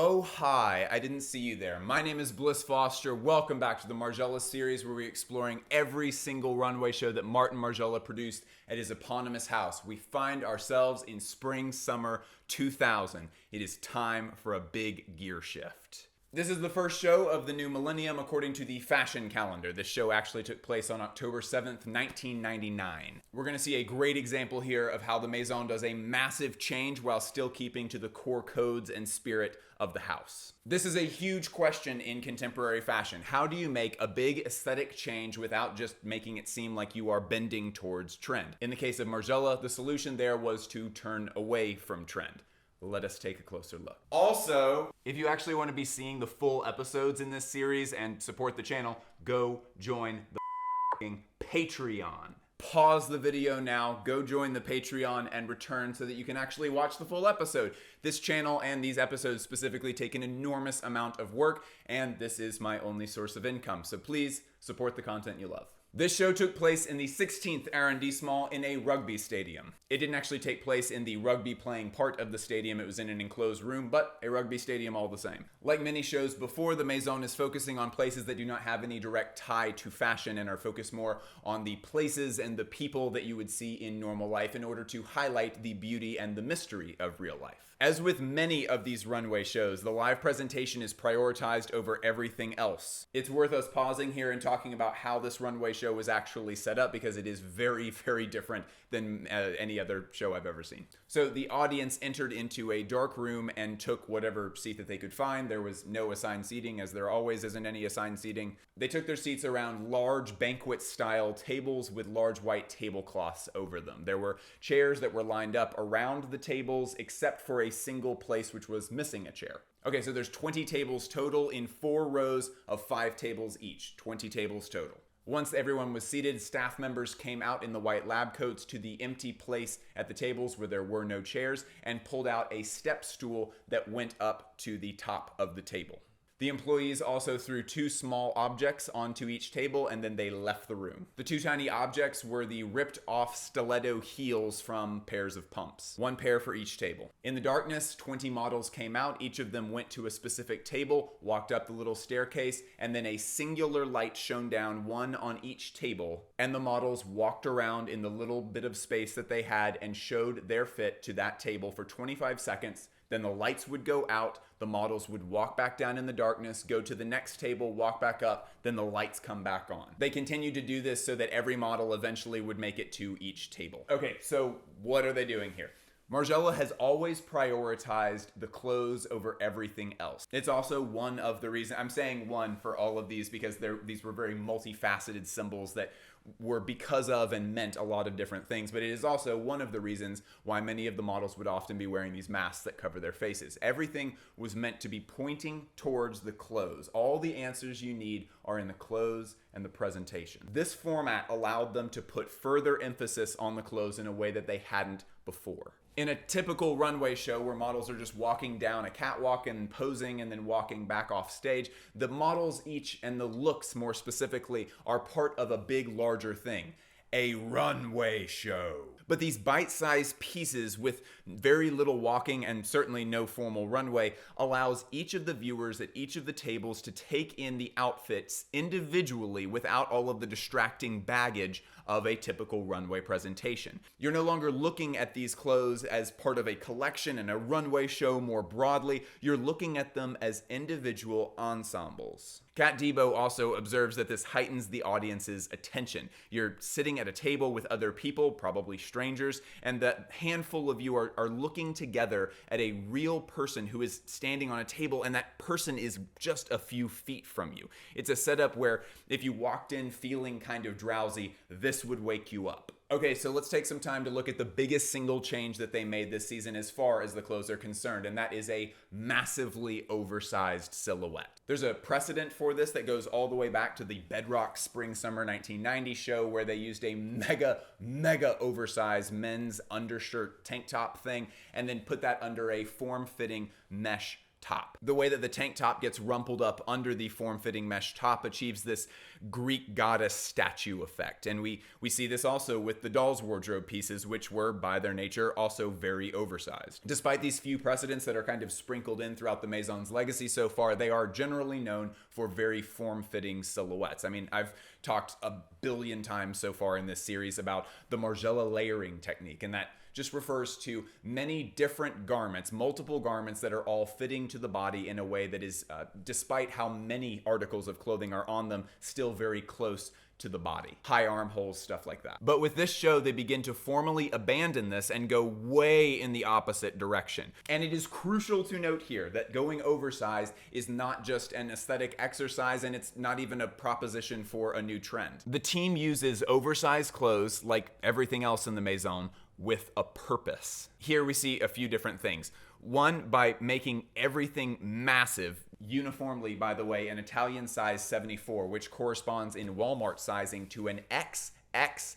Oh, hi, I didn't see you there. My name is Bliss Foster. Welcome back to the Margiela series where we're exploring every single runway show that Martin Margiela produced at his eponymous house. We find ourselves in spring, summer 2000. It is time for a big gear shift. This is the first show of the new millennium according to the fashion calendar. This show actually took place on October 7th, 1999. We're going to see a great example here of how the Maison does a massive change while still keeping to the core codes and spirit of the house. This is a huge question in contemporary fashion. How do you make a big aesthetic change without just making it seem like you are bending towards trend? In the case of Margiela, the solution there was to turn away from trend. Let us take a closer look. Also, if you actually want to be seeing the full episodes in this series and support the channel, go join the Patreon. Pause the video now, go join the Patreon and return so that you can actually watch the full episode. This channel and these episodes specifically take an enormous amount of work, and this is my only source of income. So please support the content you love. This show took place in the 16th arrondissement in a rugby stadium. It didn't actually take place in the rugby playing part of the stadium. It was in an enclosed room, but a rugby stadium all the same. Like many shows before, the Maison is focusing on places that do not have any direct tie to fashion and are focused more on the places and the people that you would see in normal life in order to highlight the beauty and the mystery of real life. As with many of these runway shows, the live presentation is prioritized over everything else. It's worth us pausing here and talking about how this runway show was actually set up because it is very, very different than any other show I've ever seen. So the audience entered into a dark room and took whatever seat that they could find. There was no assigned seating, as there always isn't any assigned seating. They took their seats around large banquet-style tables with large white tablecloths over them. There were chairs that were lined up around the tables except for a single place which was missing a chair. Okay, so there's 20 tables total in 4 rows of 5 tables each. 20 tables total. Once everyone was seated, staff members came out in the white lab coats to the empty place at the tables where there were no chairs and pulled out a step stool that went up to the top of the table. The employees also threw 2 small objects onto each table and then they left the room. The 2 tiny objects were the ripped off stiletto heels from pairs of pumps. 1 pair for each table. In the darkness, 20 models came out. Each of them went to a specific table, walked up the little staircase, and then a singular light shone down, 1 on each table. And the models walked around in the little bit of space that they had and showed their fit to that table for 25 seconds. Then the lights would go out, the models would walk back down in the darkness, go to the next table, walk back up, then the lights come back on. They continued to do this so that every model eventually would make it to each table. Okay, so what are they doing here? Margiela has always prioritized the clothes over everything else. It's also one of the reasons, I'm saying one for all of these because these were very multifaceted symbols that were because of and meant a lot of different things, but it is also one of the reasons why many of the models would often be wearing these masks that cover their faces. Everything was meant to be pointing towards the clothes. All the answers you need are in the clothes and the presentation. This format allowed them to put further emphasis on the clothes in a way that they hadn't before. In a typical runway show where models are just walking down a catwalk and posing and then walking back off stage, the models each, and the looks more specifically, are part of a big, larger thing. A runway show. But these bite-sized pieces with very little walking and certainly no formal runway allows each of the viewers at each of the tables to take in the outfits individually without all of the distracting baggage of a typical runway presentation. You're no longer looking at these clothes as part of a collection and a runway show more broadly. You're looking at them as individual ensembles. Kat Debo also observes that this heightens the audience's attention. You're sitting at a table with other people, probably strangers, and that handful of you are looking together at a real person who is standing on a table, and that person is just a few feet from you. It's a setup where if you walked in feeling kind of drowsy, this would wake you up. Okay, so let's take some time to look at the biggest single change that they made this season as far as the clothes are concerned, and that is a massively oversized silhouette. There's a precedent for this that goes all the way back to the Bedrock Spring-Summer 1990 show where they used a mega oversized men's undershirt tank top thing and then put that under a form-fitting mesh top. The way that the tank top gets rumpled up under the form-fitting mesh top achieves this Greek goddess statue effect. And we see this also with the doll's wardrobe pieces, which were, by their nature, also very oversized. Despite these few precedents that are kind of sprinkled in throughout the Maison's legacy so far, they are generally known for very form-fitting silhouettes. I mean, I've talked a billion times so far in this series about the Margiela layering technique, and that just refers to many different garments, multiple garments that are all fitting to the body in a way that is, despite how many articles of clothing are on them, still very close to the body. High armholes, stuff like that. But with this show, they begin to formally abandon this and go way in the opposite direction. And it is crucial to note here that going oversized is not just an aesthetic exercise, and it's not even a proposition for a new trend. The team uses oversized clothes, like everything else in the Maison, with a purpose. Here we see a few different things. One, by making everything massive, uniformly, by the way, an Italian size 74, which corresponds in Walmart sizing to an XXXXL.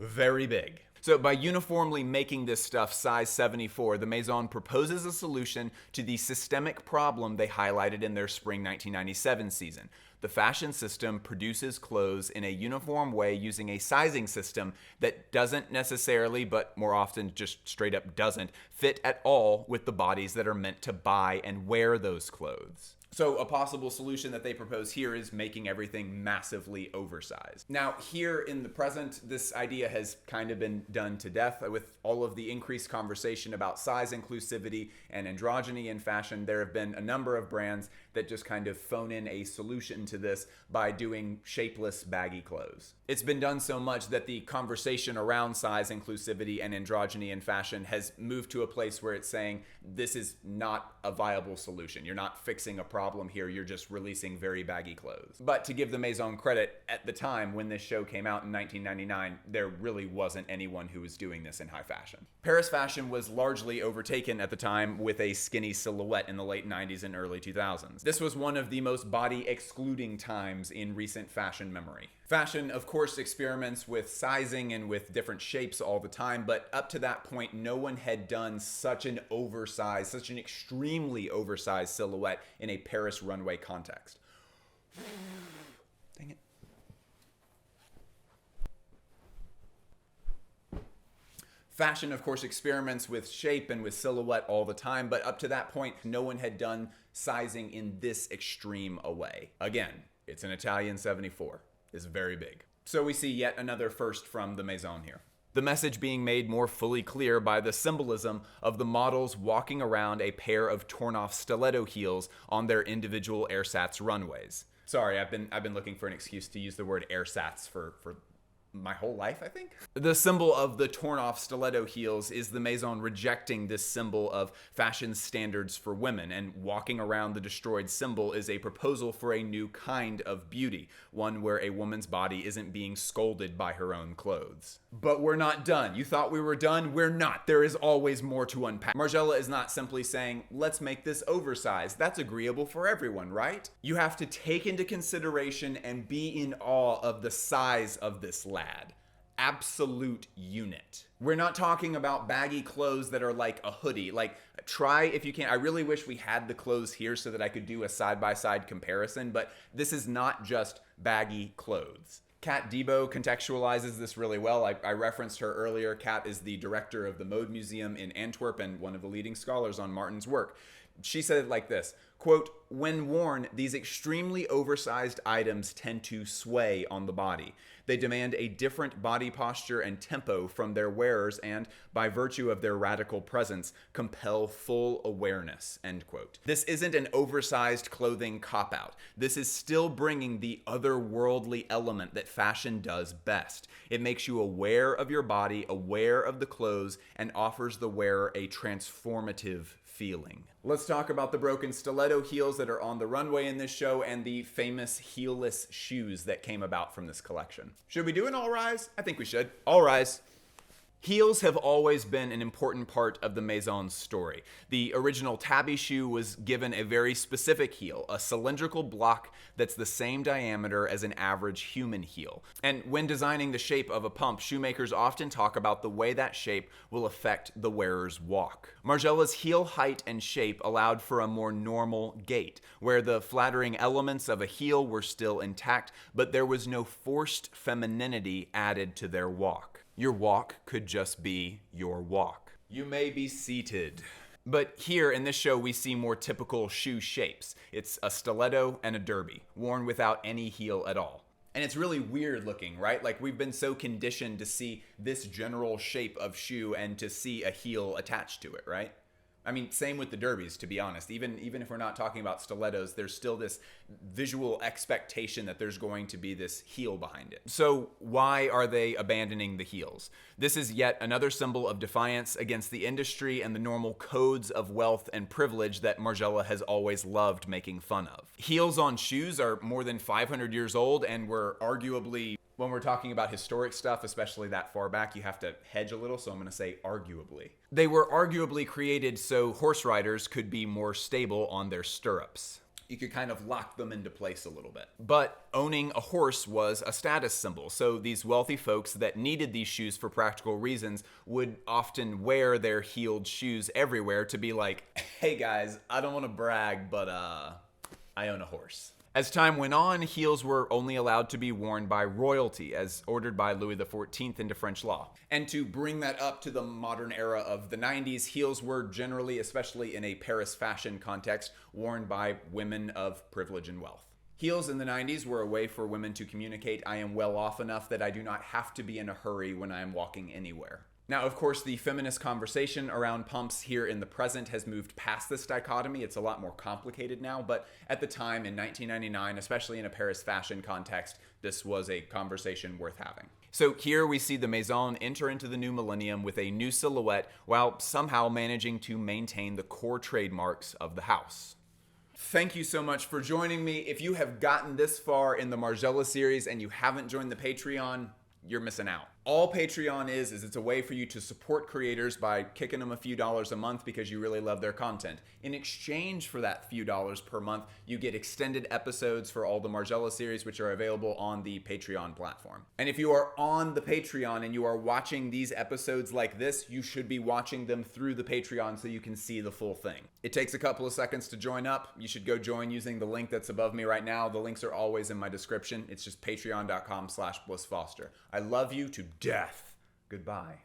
Very big. So by uniformly making this stuff size 74, the Maison proposes a solution to the systemic problem they highlighted in their spring 1997 season. The fashion system produces clothes in a uniform way using a sizing system that doesn't necessarily, but more often just straight up doesn't, fit at all with the bodies that are meant to buy and wear those clothes. So a possible solution that they propose here is making everything massively oversized. Now, here in the present, this idea has kind of been done to death with all of the increased conversation about size inclusivity and androgyny in fashion. There have been a number of brands that just kind of phone in a solution to this by doing shapeless, baggy clothes. It's been done so much that the conversation around size inclusivity and androgyny in fashion has moved to a place where it's saying this is not a viable solution. You're not fixing a problem here, you're just releasing very baggy clothes. But to give the Maison credit, at the time when this show came out in 1999, there really wasn't anyone who was doing this in high fashion. Paris fashion was largely overtaken at the time with a skinny silhouette in the late 90s and early 2000s. This was one of the most body-excluding times in recent fashion memory. Fashion, of course, experiments with sizing and with different shapes all the time, but up to that point, no one had done such an extremely oversized silhouette in a Paris runway context. Dang it. Fashion, of course, experiments with shape and with silhouette all the time, but up to that point, no one had done sizing in this extreme a way. Again, it's an Italian 74. It's very big. So we see yet another first from the Maison here. The message being made more fully clear by the symbolism of the models walking around a pair of torn-off stiletto heels on their individual ersatz runways. Sorry, I've been looking for an excuse to use the word ersatz for my whole life, I think. The symbol of the torn-off stiletto heels is the Maison rejecting this symbol of fashion standards for women, and walking around the destroyed symbol is a proposal for a new kind of beauty, one where a woman's body isn't being scolded by her own clothes. But we're not done. You thought we were done? We're not. There is always more to unpack. Margiela is not simply saying, let's make this oversized. That's agreeable for everyone, right? You have to take into consideration and be in awe of the size of this lad. Absolute unit. We're not talking about baggy clothes that are like a hoodie. Like, try if you can. I really wish we had the clothes here so that I could do a side-by-side comparison, but this is not just baggy clothes. Kat Debo contextualizes this really well. I referenced her earlier. Kat is the director of the Mode Museum in Antwerp and one of the leading scholars on Martin's work. She said it like this, quote, "When worn, these extremely oversized items tend to sway on the body. They demand a different body posture and tempo from their wearers and, by virtue of their radical presence, compel full awareness," end quote. This isn't an oversized clothing cop-out. This is still bringing the otherworldly element that fashion does best. It makes you aware of your body, aware of the clothes, and offers the wearer a transformative feeling. Let's talk about the broken stiletto heels that are on the runway in this show and the famous heelless shoes that came about from this collection. Should we do an all rise? I think we should. All rise. Heels have always been an important part of the Maison's story. The original tabby shoe was given a very specific heel, a cylindrical block that's the same diameter as an average human heel. And when designing the shape of a pump, shoemakers often talk about the way that shape will affect the wearer's walk. Margiela's heel height and shape allowed for a more normal gait, where the flattering elements of a heel were still intact, but there was no forced femininity added to their walk. Your walk could just be your walk. You may be seated. But here in this show, we see more typical shoe shapes. It's a stiletto and a derby, worn without any heel at all. And it's really weird looking, right? Like, we've been so conditioned to see this general shape of shoe and to see a heel attached to it, right? I mean, same with the derbies, to be honest. Even if we're not talking about stilettos, there's still this visual expectation that there's going to be this heel behind it. So why are they abandoning the heels? This is yet another symbol of defiance against the industry and the normal codes of wealth and privilege that Margiela has always loved making fun of. Heels on shoes are more than 500 years old and were arguably, when we're talking about historic stuff, especially that far back, you have to hedge a little, so I'm going to say arguably. They were arguably created so horse riders could be more stable on their stirrups. You could kind of lock them into place a little bit. But owning a horse was a status symbol, so these wealthy folks that needed these shoes for practical reasons would often wear their heeled shoes everywhere to be like, hey guys, I don't want to brag, but I own a horse. As time went on, heels were only allowed to be worn by royalty, as ordered by Louis XIV into French law. And to bring that up to the modern era of the 90s, heels were generally, especially in a Paris fashion context, worn by women of privilege and wealth. Heels in the 90s were a way for women to communicate, I am well off enough that I do not have to be in a hurry when I am walking anywhere. Now, of course, the feminist conversation around pumps here in the present has moved past this dichotomy. It's a lot more complicated now, but at the time in 1999, especially in a Paris fashion context, this was a conversation worth having. So here we see the Maison enter into the new millennium with a new silhouette while somehow managing to maintain the core trademarks of the house. Thank you so much for joining me. If you have gotten this far in the Margiela series and you haven't joined the Patreon, you're missing out. All Patreon is it's a way for you to support creators by kicking them a few dollars a month because you really love their content. In exchange for that few dollars per month, you get extended episodes for all the Margiela series, which are available on the Patreon platform. And if you are on the Patreon and you are watching these episodes like this, you should be watching them through the Patreon so you can see the full thing. It takes a couple of seconds to join up. You should go join using the link that's above me right now. The links are always in my description. It's just patreon.com/blissfoster. I love you to death. Goodbye.